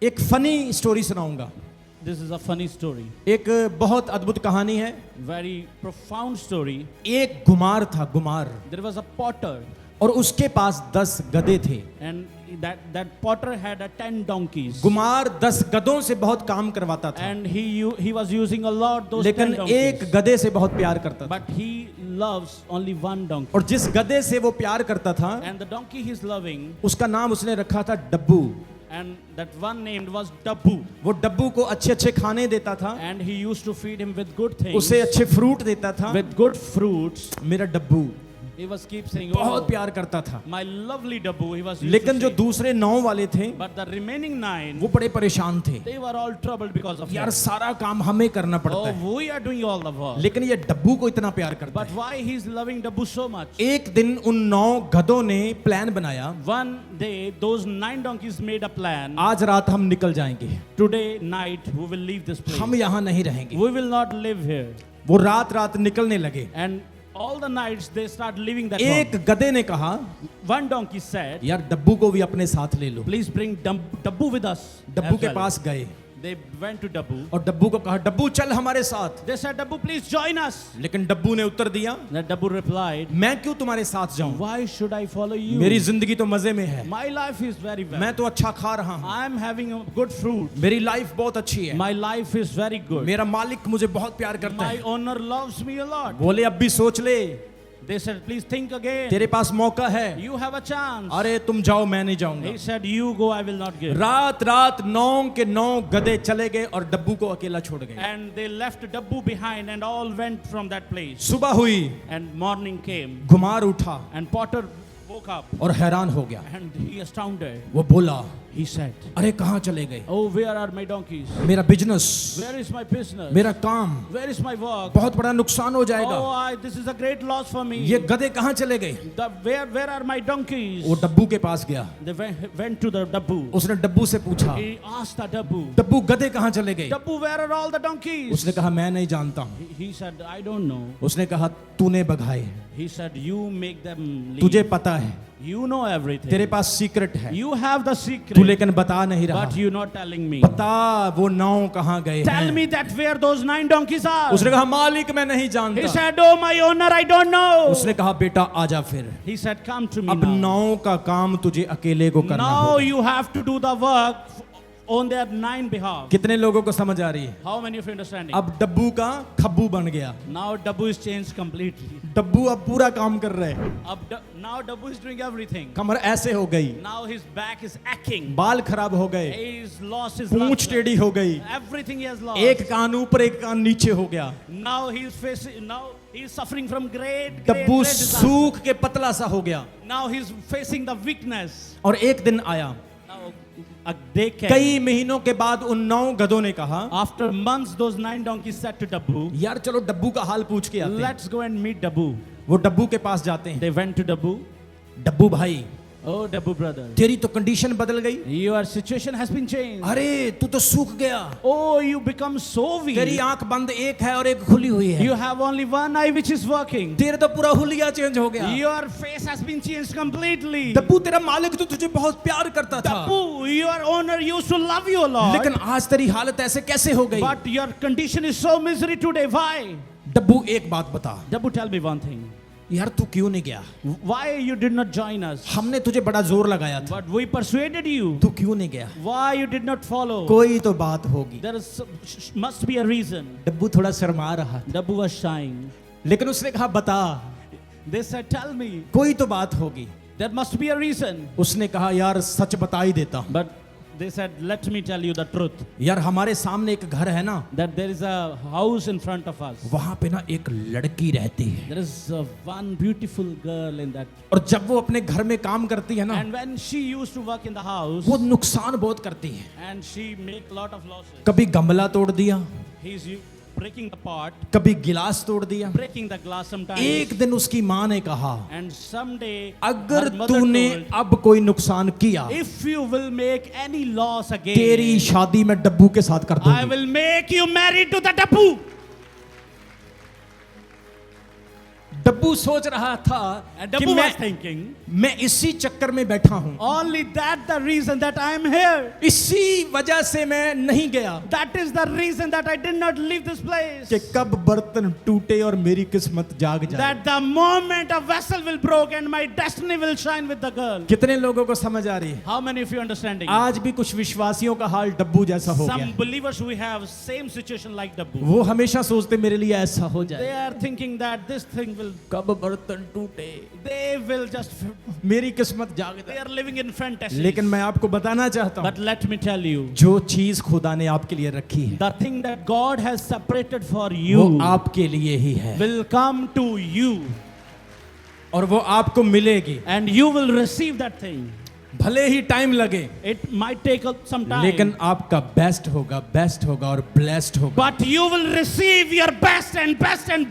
एक funny story सुनाऊंगा। This is a funny story. एक बहुत अद्भुत कहानी है। Very profound story. एक गुमार था, गुमार, There was a potter, और उसके पास 10 गधे थे। and that potter had 10 donkeys. गुमार 10 गधों से बहुत काम करवाता था, And he was using a lot those 10 लेकिन donkeys. एक गधे से बहुत प्यार करता था। But he loves only one donkey. और जिस गधे से वो प्यार करता था, And the donkey he's loving, उसका नाम उसने रखा था डब्बू। and that one named was Dabbu. वो डब्बू को अच्छे अच्छे खाने देता था, And he used to feed him with good things, उसे अच्छे फ्रूट देता था। with good fruits. मेरा डब्बू He was keep saying, बहुत "Oh, प्यार करता था। my lovely Dabbu." He was used लेकिन to जो say. दूसरे 9 वाले थे, But the remaining 9, वो बड़े परेशान थे। they were all troubled because of यार him. सारा काम हमें करना पड़ता Oh, है, we are doing all the work. लेकिन ये डब्बू को इतना प्यार करता But है। why he's loving Dabbu so much? एक दिन उन 9 गधों ने प्लान बनाया, One day, those 9 donkeys made a plan. आज रात हम निकल जाएंगे, Today night, we will leave this place. हम यहाँ नहीं रहेंगे। We will not live here. वो रात रात निकलने लगे। And all the nights they start leaving that एक home. गधे ने कहा, One donkey said, यार डब्बू को भी अपने साथ ले लो। "Please bring Dabbu with us." Dabbu as के well. पास गए They went to Dabbu. और डब्बू को कहा, डब्बू चल हमारे साथ। They said, "Dabbu, please join us." लेकिन डब्बू ने उत्तर दिया, Then Dabbu replied, मैं क्यों तुम्हारे साथ जाऊं, "Why should I follow you? मेरी जिंदगी तो मजे में है, My life is very well. मैं तो अच्छा खा रहा हूं, I'm having a good fruit. मेरी लाइफ बहुत अच्छी है, My life is very good. मेरा मालिक मुझे बहुत प्यार करता My है। owner loves me a lot." बोले अब भी सोच ले, They said, "Please think again. तेरे पास मौका है। You have a chance." अरे तुम जाओ, मैं नहीं जाऊंगा। He said, "You go, I will not give." रात रात 9 के 9 गधे चले गए और डब्बू को अकेला छोड़ गए। And they left Dabbu behind and all went from that place. सुबह हुई, And morning came गुमार उठा and Potter woke up और हैरान हो गया। and he astounded. वो बोला, He said, अरे कहाँ चले गए, "Oh, where are my donkeys? मेरा business, Where is my business? मेरा काम Where is my work? बहुत बड़ा नुकसान हो जाएगा। Oh, this is a great loss for me. ये गधे कहाँ चले गए। Where are my donkeys?" वो डब्बू के पास गया, They went to the Dabbu. उसने डब्बू से पूछा, He asked the Dabbu, डब्बू गधे कहाँ चले गए। "Dabbu, where are all the donkeys?" उसने कहा मैं नहीं जानता हूँ। He said, "I don't know." उसने कहा तूने भगाए, He said, "You make them leave. तुझे पता है, You know everything. तेरे पास सीक्रेट है, You have the तू secret, लेकिन बता नहीं रहा। but you're not telling me. बता वो 9 कहाँ गए Tell हैं। me that where those 9 donkeys are." उसने कहा मालिक मैं नहीं He जानता। said, "Oh, my owner, I don't know." उसने कहा बेटा आजा फिर, He said, "Come to me अब now. 9 का काम तुझे अकेले को करना Now होगा। you have to do the work on their 9 behalf." कितने लोगों को समझ आ रही है। How many of you understanding? अब डब्बू का खब्बू बन गया। Now Dabbu is changed completely. डब्बू अब पूरा काम कर रहे हैं, Now Dabbu is doing everything. कमर ऐसे हो गई, Now his back is aching. बाल खराब हो गए, He's lost his पूंछ luster. टेढ़ी हो गई, Everything he has lost. एक कान ऊपर एक कान नीचे हो गया। Now he's suffering from great Dabbu disaster. सूख के पतला सा हो गया। Now he's facing the weakness. और एक दिन आया, Now a day came. कई महीनों के बाद उन 9 गधों ने कहा, After months, those 9 donkeys said to Dabbu, यार चलो डब्बू का हाल पूछ के आते हैं। "Let's go and meet Dabbu." वो डब्बू के पास जाते हैं। They went to Dabbu. डब्बू भाई "Oh, Dabbu brother, तेरी तो कंडीशन बदल गई। your situation has been changed. अरे तू तो सूख गया, Oh, you become so तेरी weak. आंख बंद एक है और एक खुली हुई है, You have only one eye which is working. तेरे तो पूरा हुलिया चेंज हो गया। Your face has been changed completely. डब्बू तेरा मालिक तो तुझे बहुत प्यार करता था, Dabbu, your owner used to love you a lot. लेकिन आज तेरी हालत ऐसे कैसे हो गई। But your condition is so misery today. Why? डब्बू एक बात बता, Dabbu, tell me one thing. यार तू क्यों नहीं गया, Why you did not join us? हमने तुझे बड़ा जोर लगाया था, But we persuaded you. तू क्यों नहीं गया। Why you did not follow? कोई तो बात होगी। There is must be a reason. डब्बू थोड़ा शर्मा रहा, Dabbu was shying. लेकिन उसने कहा बता, They said, "Tell me. कोई तो बात होगी। There must be a reason." उसने कहा यार सच बता ही देता हूं। But they said, "Let me tell you the truth. यार हमारे सामने एक घर है ना, That there is a house in front of us. वहां पे ना एक लड़की रहती है, There is one beautiful girl in that. और जब वो अपने घर में काम करती है ना, And when she used to work in the house, वो नुकसान बहुत करती है। and she make lot of losses. कभी गमला तोड़ दिया, He's breaking the pot, कभी गिलास तोड़ दिया। breaking the glass sometimes. एक दिन उसकी माँ ने कहा, And someday, अगर her mother तूने told, अब कोई नुकसान किया, "If you will make any loss again, तेरी शादी मैं डब्बू के साथ कर I दूंगी। will make you married to the Dabbu." डब्बू सोच रहा था And कि Dabbu मैं was thinking, मैं इसी चक्कर में बैठा हूं, only that the reason that I am here. इसी वजह से मैं नहीं गया That is the reason that I did not leave this place. कि कब बर्तन टूटे और मेरी किस्मत जाग जाए। That the moment a vessel will break and my destiny will shine with the girl. कितने लोगों को समझ आ रही है? How many of you understanding? आज भी कुछ विश्वासियों का हाल डब्बू जैसा हो गया Some है। believers we have same situation like Dabbu. वो हमेशा सोचते मेरे लिए ऐसा हो They जाए, are thinking that this thing will, कब बर्तन टूटे, they will just, मेरी किस्मत जाग they जाए। are living in fantasy. लेकिन मैं आपको बताना चाहता हूँ, But let me tell you, जो चीज खुदा ने आपके लिए रखी है the thing that God has separated for वो you आपके लिए ही है will come to you और वो आपको मिलेगी। and you will receive that thing. भले ही टाइम लगे, It might take some time. लेकिन आपका बेस्ट होगा और ब्लेस्ड होगा। But you will receive your best and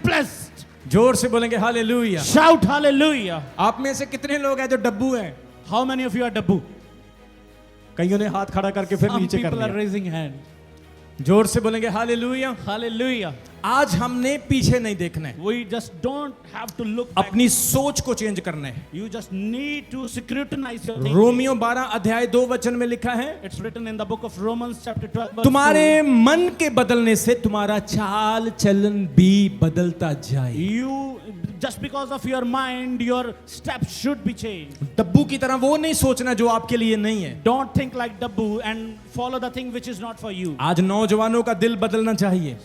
blessed. जोर से बोलेंगे हालेलुया। Shout hallelujah. आप में से कितने लोग हैं जो डब्बू हैं? How many of you are Dabbu? कईयों ने हाथ खड़ा करके फिर Some नीचे कर people are दिया। raising hand. जोर से बोलेंगे हालेलुया। Hallelujah. आज हमने पीछे नहीं देखना है, We just don't have to look back. अपनी सोच को चेंज करना है। You just need to scrutinize your thinking. Romeo 12 अध्याय 2 वचन में लिखा है, It's written in the book of Romans chapter 12 verse तुम्हारे 2. मन के बदलने से तुम्हारा चाल चलन भी बदलता जाए। You, just because of your mind, your steps should be changed. डब्बू की तरह वो नहीं सोचना जो आपके लिए नहीं है। Don't think like Dabbu and follow the thing which is not for you. आज नौजवानों का दिल बदलना चाहिए,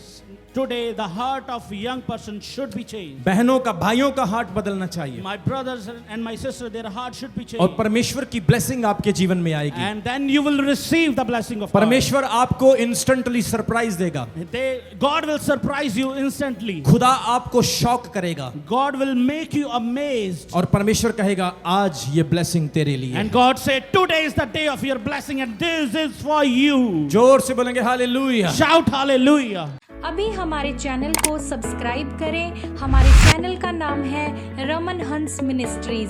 Today, the heart of a young person should be changed. बहनों का भाइयों का हार्ट बदलना चाहिए My brothers and my sister, their heart should be और changed. परमेश्वर की ब्लेसिंग आपके जीवन में आएगी। And then you will receive the blessing of God. परमेश्वर आपको इंस्टेंटली सरप्राइज देगा, God will surprise you instantly. खुदा आपको शॉक करेगा God will make you amazed. और परमेश्वर कहेगा आज ये ब्लेसिंग तेरे लिए And है। God said, today is the day of your blessing and this is for you. जोर से बोलेंगे हालेलुया। Shout hallelujah. अभी हमारे चैनल को सब्सक्राइब करें। हमारे चैनल का नाम है रमन हंस मिनिस्ट्रीज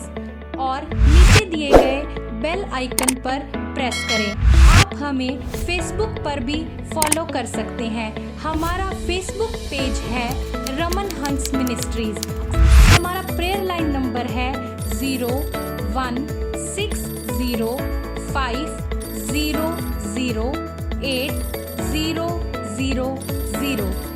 और नीचे दिए गए बेल आइकन पर प्रेस करें। आप हमें फेसबुक पर भी फॉलो कर सकते हैं। हमारा फेसबुक पेज है रमन हंस मिनिस्ट्रीज। हमारा प्रेयर लाइन नंबर है 0160500800।